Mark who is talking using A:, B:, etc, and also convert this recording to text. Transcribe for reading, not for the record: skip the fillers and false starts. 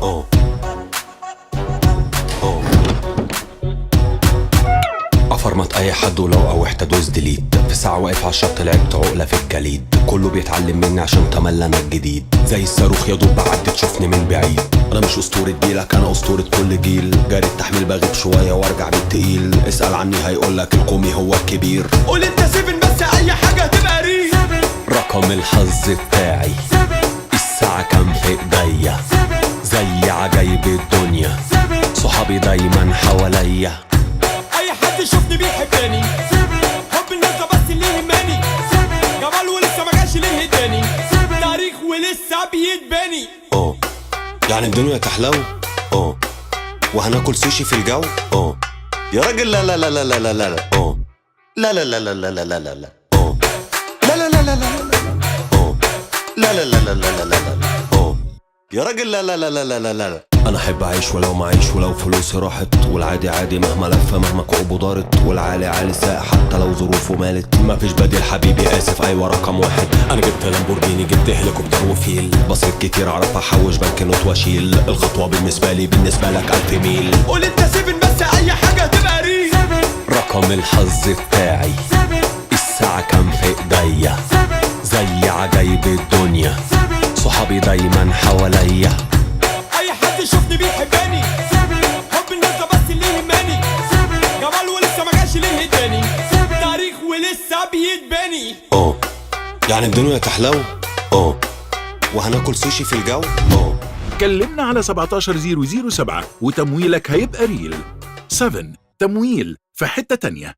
A: اه اه افرمط اي حد ولو قوحت ادوس ديليت. في ساعة واقف على الشط لعبت عقلة في الجليد. كله بيتعلم مني عشان تملى انا الجديد. زي الصاروخ يا دوب بعدي تشوفني من بعيد. انا مش اسطورة جيلك، انا اسطورة كل جيل. جاري التحميل بغيب شوية وارجع بالتقيل. اسأل عني هيقولك الكومي هو الكبير.
B: قول انت 7 بس اي حاجة هتبقى ريل.
A: رقم الحظ بتاعي الساعة كام في ايديا. زي عجايب الدنيا صحابي دايما حواليا.
B: اي حد يشوفني بيحبني. حب الناس ده بس اللي يهمني. جمال ولسه ما جاش ليه اداني. تاريخ ولسه بيتبني.
A: اه يعني الدنيا تحلو. اه وهناكل سوشي في الجو. اه يا راجل لا لا لا لا لا لا لا. اه لا لا لا لا لا لا لا لا لا. اه لا لا لا لا لا لا. اه لا لا لا لا لا لا لا. اه يا راجل لا لا لا لا لا لا لا. انا احب اعيش ولو معيش ولو فلوسي راحت. والعادي عادي مهما لف مهما كعوبه دارت. والعالي عالي ساق حتى لو ظروفه مالت. مفيش بديل حبيبي اسف ايوه رقم واحد. انا جبت لامبورجيني جبت هليكوبتر وفيل. بصرف كتير اعرف احوش بنك نوت واشيل. الخطوه بالنسبه لي بالنسبه لك 1000 ميل.
B: قول انت 7 بس اي حاجة هتبقى ريل.
A: رقم الحظ بتاعي الساعة كام في ايديا. زي عجايب الدنيا صحابي دايما حواليا.
B: اي حد يشوفني بيحبني. حب الناس ده بس اللي يهمني. جمال ولسه ما جاش ليه اداني. تاريخ ولسه بيتبني.
A: اه يعني الدنيا تحلو. اه وهناكل سوشي في الجو. اه
C: كلمنا على 17007 وتمويلك هيبقى ريل. 7 تمويل في حتة تانية.